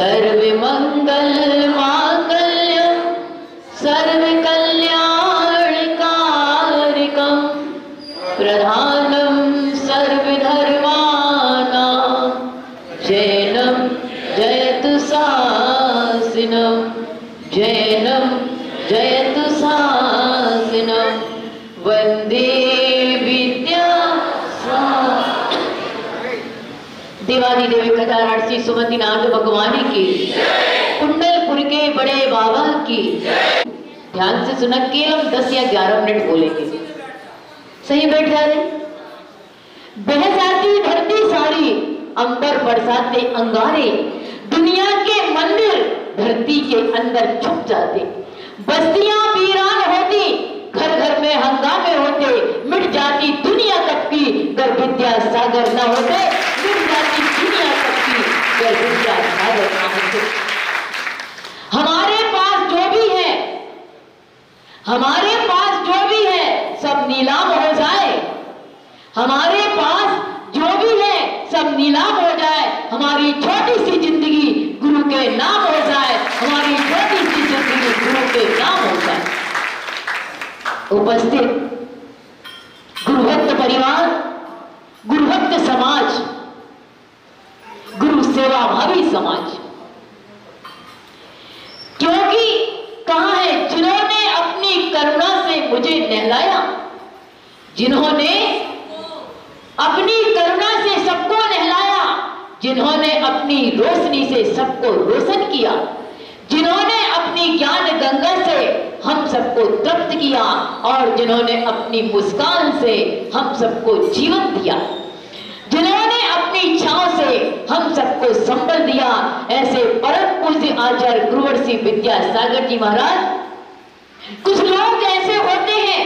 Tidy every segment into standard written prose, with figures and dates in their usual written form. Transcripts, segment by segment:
सर्वमंगल मांगल्य सर्वकल्याणकारिकं प्रधानं सर्वधर्माणां जैनं जयतु शासनं जैनं जयतु शासनं वंदे विद्या देवानी देवी कथाराक्षी सुमति नाथ भगवानी की कुंडलपुर के बड़े बाबा की ध्यान से सुना। केवल 10 या 11 मिनट बोलेंगे। सही बैठ जा रहे। बह जाती धरती सारी अंबर बरसाते अंगारे, दुनिया के मंदिर धरती के अंदर छुप जाते, बस्तियां वीरान होती, घर घर में हंगामे होते, मिट जाती दुनिया तक की अगर विद्या सागर न होते, मिट जाती दुनिया तक की अगर विद्या सागर न होते। हमारे पास जो भी है, हमारे पास जो भी है सब नीलाम हो जाए, हमारे पास जो भी है सब नीलाम हो जाए, हमारी छोटी सी जिंदगी गुरु के नाम हो जाए, हमारी छोटी सी जिंदगी गुरु के नाम हो जाए। उपस्थित गुरुभक्त परिवार, गुरुभक्त समाज, गुरु सेवा भावी समाज, क्योंकि कहां है जिन्होंने अपनी करुणा से मुझे नहलाया, जिन्होंने अपनी करुणा से सबको नहलाया, जिन्होंने अपनी रोशनी से सबको रोशन किया, जिन्होंने अपनी ज्ञान गंगा से हम सबको तृप्त किया और जिन्होंने अपनी मुस्कान से हम सबको जीवन दिया, जिन्होंने अपनी छांव से हम सबको संबल दिया, ऐसे परम पूज्य आचार्य गुरुवर्षी विद्यासागर जी महाराज। कुछ लोग ऐसे होते हैं,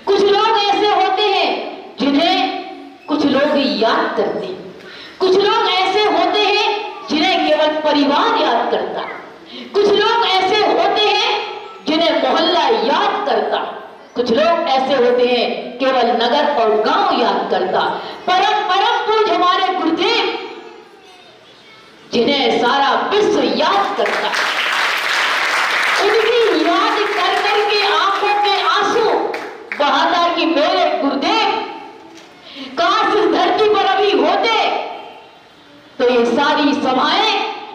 कुछ लोग ऐसे होते हैं जिन्हें कुछ लोग याद करते हैं, कुछ लोग ऐसे होते हैं जिन्हें केवल परिवार याद करता, कुछ लोग ऐसे होते हैं जिन्हें मोहल्ला याद करता, कुछ लोग ऐसे होते हैं केवल नगर और गांव याद करता। परम परम पूज्य हमारे गुरुदेव जिन्हें सारा विश्व याद करता, उनकी याद कर करके आंखों के आंसू बहाता कि मेरे गुरुदेव काश इस धरती पर अभी होते तो ये सारी सभाएं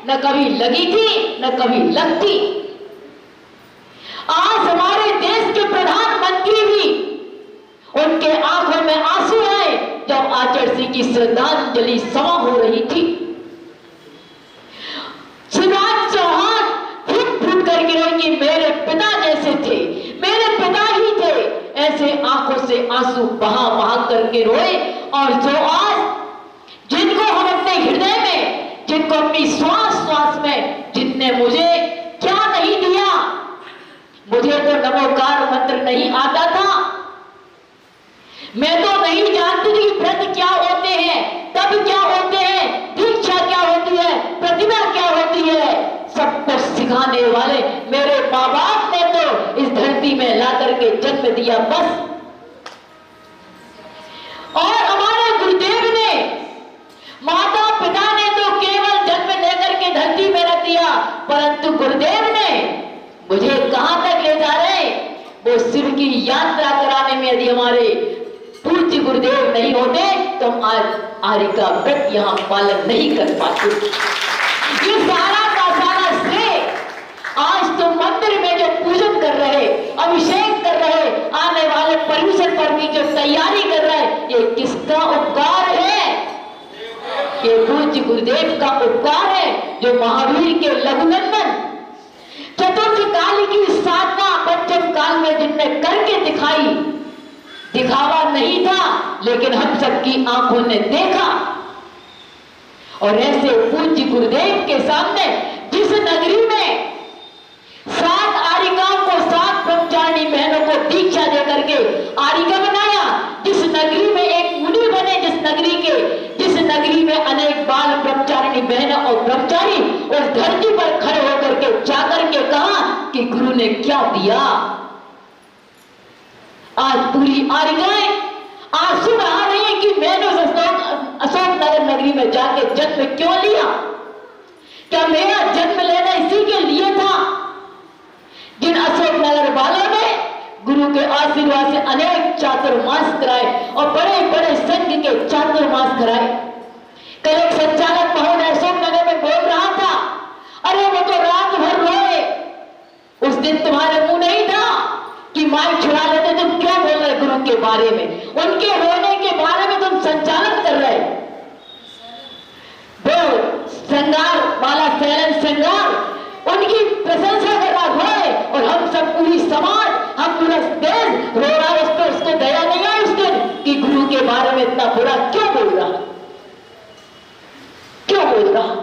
न कभी लगी थी न कभी लगती। आज हमारे देश के प्रधानमंत्री भी उनके आंखों में आंसू आए जब आचार्य सिंह की श्रद्धांजलि सभा हो रही थी। शिवराज चौहान फूट फूट कर गिरे कि मेरे पिता जैसे थे, मेरे पिता ही थे, ऐसे आंखों से आंसू बहा बहा करके रोए। और जो आज जिनको हम अपने हृदय में, जिनको अपनी श्वास श्वास में, जितने मुझे क्या नहीं दिया, मुझे तो नमोकार मंत्र नहीं आता था, मैं तो नहीं जानती थी व्रत क्या होते हैं, तब क्या होते हैं, दीक्षा क्या होती है, प्रतिभा क्या होती है, सब कुछ सिखाने वाले मेरे माँ बाप ने तो इस धरती में ला करके जन्म दिया बस। और हमारे गुरुदेव ने, माता पिता ने तो केवल जन्म लेकर के धरती में रख दिया, परंतु गुरुदेव ने मुझे कहां तक ले जा रहे हैं, वो शिव की यात्रा कराने में यदि हमारे पूज्य गुरुदेव नहीं होते तो हम आज आर्य का व्रत यहां पालन नहीं कर पाते। ये सारा का सारा श्रेय आज तो मंदिर में जो पूजन कर रहे, अभिषेक कर रहे, आने वाले पर्यूषण पर भी जो तैयारी कर रहे, ये किसका उपकार है? ये पूज्य गुरुदेव का उपकार है, जो महावीर के लघुनंदन चतुर्थ काल की साधना पंचम काल में जिनने करके दिखाई, दिखावा नहीं था लेकिन हम सबकी आंखों ने देखा। और ऐसे पूज्य गुरुदेव के सामने जिस नगरी में 7 आरिकाओं को, 7 ब्रह्मचारिणी बहनों को दीक्षा दे करके आरिका बनाया, जिस नगरी में एक मुनि बने, जिस नगरी में अनेक बाल ब्रह्मचारिणी बहनों और ब्रह्मचारी उस धरती पर खड़े होकर के जाकर के कहा कि गुरु ने क्या दिया। आज पूरी आरिकाएं आंसू बहा रही है कि मैंने अशोक नगर नगरी में जाके जन्म क्यों लिया, क्या मेरा जन्म लेना इसी के लिए था? जिन अशोक नगर वालों ने गुरु के आशीर्वाद से अनेक चातुर्मास कराए और बड़े बड़े संघ के चातुर्मास कराए। कल एक संचालक महोदय अशोक नगर में बोल रहा था, अरे वो तो रात भर रोए। उस दिन तुम्हारे मुंह नहीं था कि माइक छुड़ा लेते, तुम क्या बोल रहे गुरु के बारे में? उनके रोने के बारे में तुम संचालन कर रहे। वो श्रृंगार वाला सैलन श्रृंगार उनकी प्रशंसा कर रहा है और हम सब पूरी समाज, हम पूरा देश रो रहा। उस पर उसको दया नहीं आई उस दिन कि गुरु के बारे में इतना बुरा क्यों बोल रहा, क्यों बोल रहा?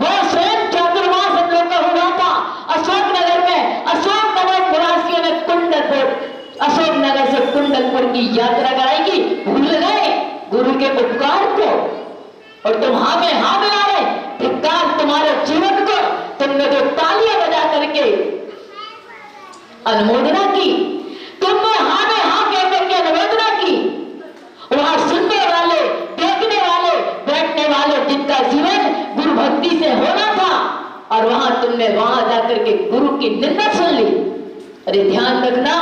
वो स्वयं चातुर्मास हम लोग का हुआ था अशोक नगर में। अशोक नगर निवासियों ने कुंडलपुर, अशोक नगर से कुंडलपुर की यात्रा कराई। भूल गए गुरु के उपकार को और तुम हाँ में आ रहे। धिक्कार तुम्हारे जीवन को। तुमने जो तालियां बजा करके अनुमोदना की, तुमने हाँ में हाँ कह करके अनुमोदना की, वहां सुनने वाले, देखने वाले, बैठने वाले जिनका जीवन गुरु भक्ति से होना था, और वहां तुमने वहां जाकर के गुरु की निंदा सुन ली। अरे ध्यान रखना,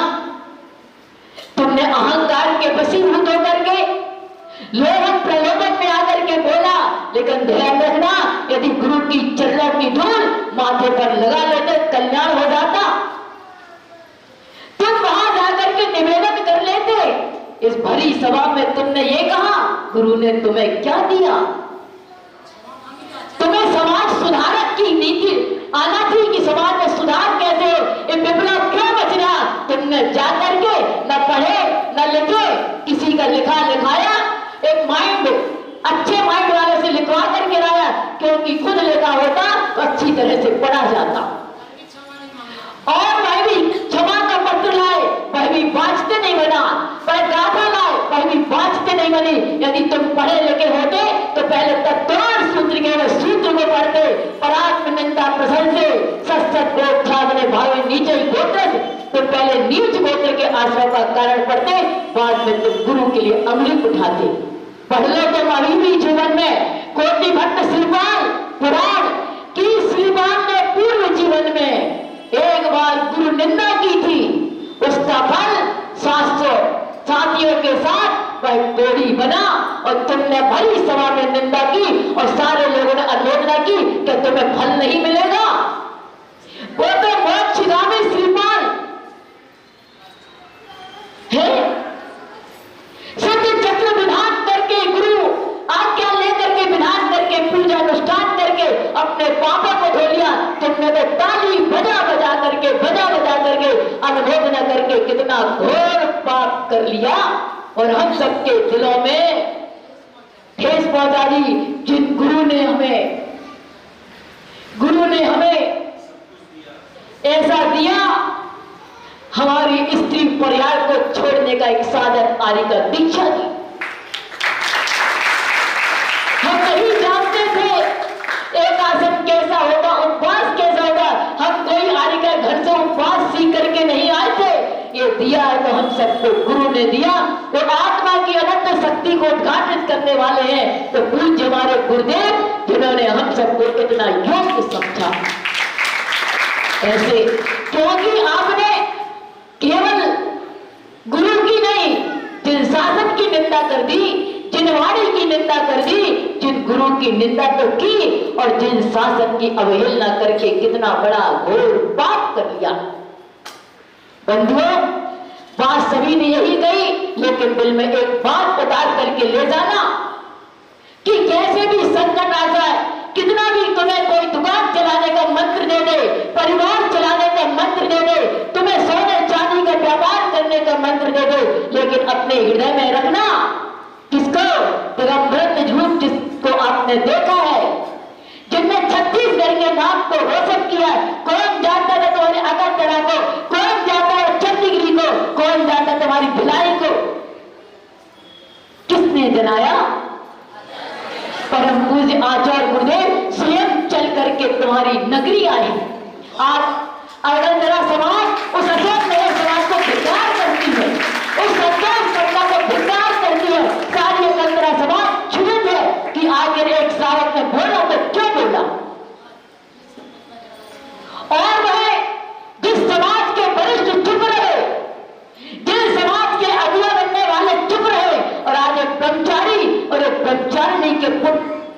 तुमने अहंकार के वशीभूत होकर के लोग प्रलोभन में आकर के बोला, लेकिन ध्यान रखना यदि गुरु की चरणों की धूल माथे पर लगा लेते कल्याण हो जाता। तुम वहां जाकर के निवेदन कर लेते। इस भरी सभा में तुमने ये कहा, गुरु ने तुम्हें क्या दिया? तुम्हें समाज सुधारक की नीति आना थी कि समाज में सुधार कैसे हो, ये विप्लव क्यों बच रहा? तुमने जाकर के न पढ़े न लिखे, किसी का लिखा लिखाया, एक माइंड अच्छे माइंड वाले से लिखवा करके लाया, क्योंकि खुद लिखा होता तो अच्छी तरह से पढ़ा जाता। और वह भी क्षमा का पत्र लाए, वह भी वांचते नहीं बना, पर गाथा लाए, वह भी वांचते नहीं बनी। यदि तुम पढ़े लिखे होते तो पहले तत्व सूत्र के सूत्र को पढ़ते, परात्म निंदा प्रसन्न से सत्सत गोत्रा बने भावे नीचे गोत्र, तो पहले नीच गोत्र के आश्रम का कारण पढ़ते, बाद में तुम गुरु के लिए अंगुली उठाते। पढ़ लो तुम अभी भी जीवन में। कोटि भट्ट श्रीपाल पुराण की श्रीपाल ने पूर्व जीवन में एक बार गुरु निंदा की थी, उसका फल साथियों के साथ वह कोड़ी बना और तुमने भरी सभा में निंदा की और सारे लोगों ने अनुमोदना की कि तुम्हें फल नहीं मिलेगा। वो तो मोक्षगामी श्रीपाल है। सत्य चक्र विधान करके गुरु आज्ञा लेकर के विधान करके पूजा अनुष्ठान करके अपने पापों को धो लिया। तुमने तो ताली बजा बजा करके अनुमोदना करके कितना घोर पाप कर लिया और हम सबके दिलों में ठेस पहुंचा दी। जिन गुरु ने हमें ऐसा दिया, हमारी स्त्री परिवार को छोड़ने का एक साधन आदि का दीक्षा दी। हम नहीं जानते थे एक आसन कैसा होगा, उपवास कैसा होगा। हम कोई आदि का घर से उपवास सीख करके नहीं आए थे। ये दिया है तो हम सबको गुरु ने दिया। तो आत्मा की अनंत शक्ति को उद्घाटित करने वाले हैं तो पूज्य हमारे गुरुदेव, जिन्होंने हम सबको इतना योग्य समझा। ऐसे क्योंकि आपने केवल गुरु की नहीं, जिन शासन की निंदा कर दी, जिन वाणी की निंदा कर दी, जिन गुरु की निंदा तो की और जिन शासन की अवहेलना करके कितना बड़ा घोर पाप कर लिया। बंधुओं, बात सभी ने यही कही, लेकिन दिल में एक बात उतार करके ले जाना कि कैसे भी संकट आ जाए, कितना भी तुम्हें कोई दुकान चलाने का मंत्र दे दे, परिवार चलाने का मंत्र दे दे, तुम्हें सोने चांदी का व्यापार करने का मंत्र दे दे, लेकिन अपने हृदय में रखना किसको? दिगंबर झूठ जिसको आपने देखा है, जिनने छत्तीसगढ़ के नाम को रोशन किया। कौन जानता था तुम्हारे अगरतला को, कौन जानता है चंडीगढ़ को, कौन जानता तुम्हारी भिलाई को? किसने जनाया? परम पूज्य आचार्य गुरुदेव स्वयं चल करके तुम्हारी नगरी आए। आप अगरतला समाज उस अशोक नगर समाज को धिक्कार करती है, उस संतोष सत्ता को धिक्कार करती है। सारी अगरतला समाज क्षुभित है कि आखिर एक श्रावक ने बोला तो क्यों बोला,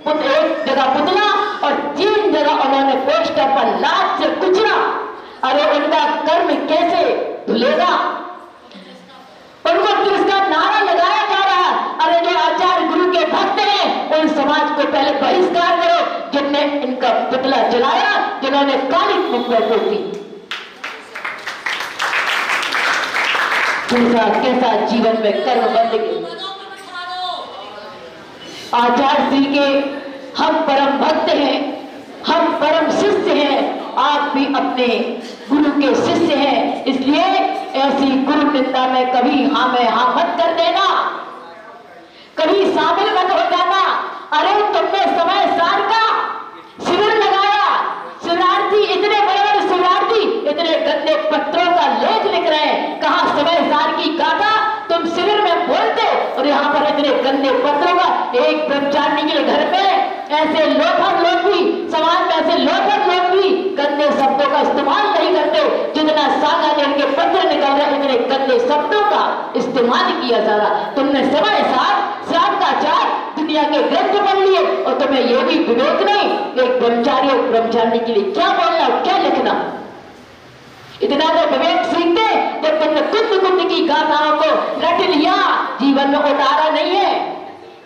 एक जगह पुतला और 3 जगह उन्होंने पोस्टर पर लात से कुचला। अरे उनका कर्म कैसे धुलेगा? उनको तिरस्कार नारा लगाया जा रहा है। अरे जो आचार्य गुरु के भक्त हैं उन समाज को पहले बहिष्कार करो जिनने इनका पुतला जलाया, जिन्होंने काली मुख में पोती। कैसा कैसा जीवन में कर्म बंद गए। आचार्य श्री के हम परम भक्त हैं, हम परम शिष्य हैं, आप भी अपने गुरु के शिष्य हैं, इसलिए ऐसी गुरु निंदा में कभी हाँ में हाँ मत कर देना, कभी शामिल मत हो जाना। अरे तुमने समय सार का शिविर लगाया, शिवरार्थी इतने बड़े बड़े शिवरार्थी इतने गंदे पत्रों का लेख लिख रहे हैं, कहा समय सार की गाथा तुम शिविर में बोलते और यहाँ पर इतने गंदे पत्रों का। एक ब्रह्मचारिणी के घर में ऐसे लोफर लोग भी, समाज में ऐसे लोफर लोग भी गंदे शब्दों का इस्तेमाल नहीं करते जितना सागानेर के पत्र निकल रहे, इतने गंदे शब्दों का इस्तेमाल किया जा रहा। तुमने समय सार श्राप का चार दुनिया के ग्रंथ पढ़ लिए और तुम्हें यह भी विवेक नहीं एक ब्रह्मचारी और ब्रह्मचारिणी के लिए क्या बोलना और क्या लिखना। इतना तो विवेक सीखते जब तुमने कुंद कुंद की गाथाओं को रट लिया, जीवन में उतारा नहीं है।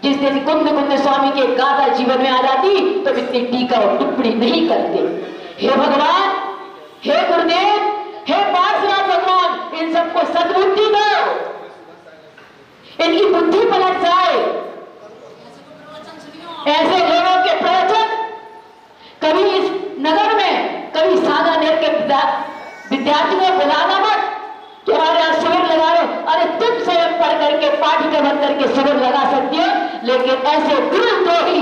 जिस दिन कुंद कुंद स्वामी के गाथा जीवन में आ जाती तो इतनी टीका और टिप्पणी नहीं करते। हे भगवान, हे गुरुदेव, हे पार्षद भगवान, इन सबको सद्बुद्धि दो, इनकी बुद्धि पलट जाए। ऐसे लोगों के प्रवचन कभी इस नगर में, कभी सागानेर के विद्यार्थियों को बुलाना मत कि हमारे यहाँ शिविर लगा लो। अरे तुम स्वयं पढ़ करके पाठ्यक्रम करके शिविर लगा सकती हो, लेकिन ऐसे गुरुद्रोही,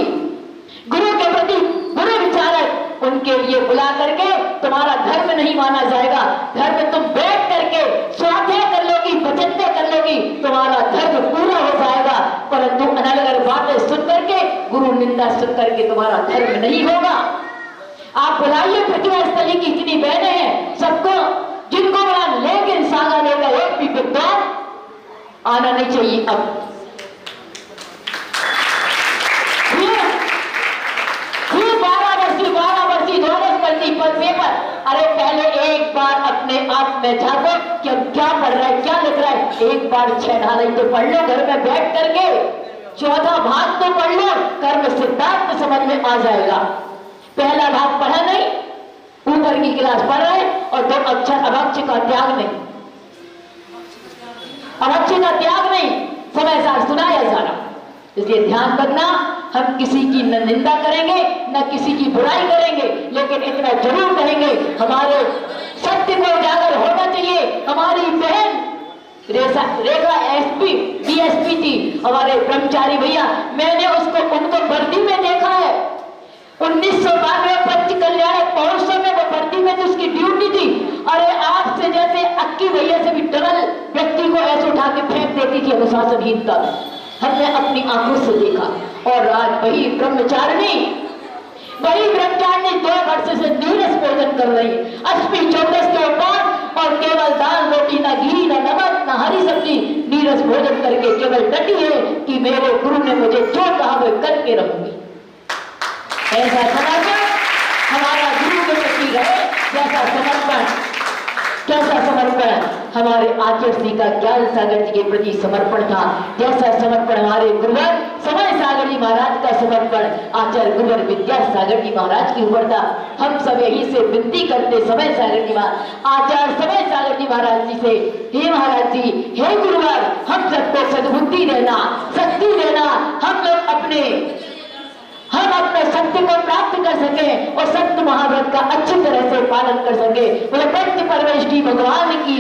गुरु के प्रति बुरे विचारक, उनके लिए बुला करके तुम्हारा धर्म नहीं माना जाएगा। धर्म तुम बैठ करके स्वाध्याय कर लोगी, बचते कर लोगी, तुम्हारा धर्म पूरा हो जाएगा। परंतु अनर्गल बातें सुन करके, गुरु निंदा सुन करके तुम्हारा धर्म नहीं होगा। आप बुलाइए प्रतिभा स्थली की जितनी बहनें हैं सबको, जिनको बुला, लेकिन सागानेर का एक भी विद्वान आना नहीं चाहिए। अब फिर 12 वर्षी दोनों पर पेपर। अरे पहले एक बार अपने आप में झांको कि अब क्या पढ़ रहा है, क्या लिख रहा है। एक बार 6 ढाई तो पढ़ लो घर में बैठ करके, 14 भाग तो पढ़ लो, कर्म सिद्धांत समझ में आ जाएगा। पहला भाग पढ़ा नहीं, ऊपर की क्लास पढ़ रहे और 2 अक्षर अभक्ष का त्याग नहीं, अभक्ष का त्याग नहीं, समय सार सुनाया जा रहा। इसलिए ध्यान रखना, हम किसी की न निंदा करेंगे न किसी की बुराई करेंगे, लेकिन इतना जरूर कहेंगे हमारे सत्य को उजागर होना चाहिए। हमारी बहन रेखा एसपी डीएसपी थी, हमारे ब्रह्मचारी भैया, मैंने उसको उनको वर्दी में देखा है। 1992 पंच कल्याणक महोत्सव में वो भर्ती में तो उसकी ड्यूटी थी। अरे आपसे जैसे अक्की भैया से भी डबल व्यक्ति को ऐसे उठा के फेंक देती थी अनुशासनहीनता, हमने अपनी आंखों से देखा। और आज वही ब्रह्मचारिणी 2 वर्ष से नीरस भोजन कर रही, अष्टमी चौदस के उपवास और केवल दाल रोटी, न घी न नमक न हरी सब्जी, नीरस भोजन करके केवल डटी है कि मेरे गुरु ने मुझे जो कहा वो करके रहूंगी। ऐसा समर्पण हमारा गुरु के प्रति रहे, जैसा समर्पण, कैसा समर्पण हमारे आचार्य श्री का ज्ञान सागर जी के प्रति समर्पण था, जैसा समर्पण हमारे गुरुवर समय सागर जी महाराज का समर्पण आचार्य गुरुवर विद्यासागर जी महाराज के ऊपर था। हम सब यही से विनती करते समय सागर जी आचार्य समय सागर जी महाराज जी से, हे महाराज जी, हे गुरुवर, हम सबको सद्बुद्धि देना, शक्ति देना, हम लोग अपने सत्य को प्राप्त कर सके और सत्य महाव्रत का अच्छी तरह से पालन कर सके। बोले पंच परमेष्ठी भगवान की।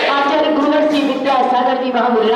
आचार्य गुरुवर श्री विद्यासागर जी महामुनि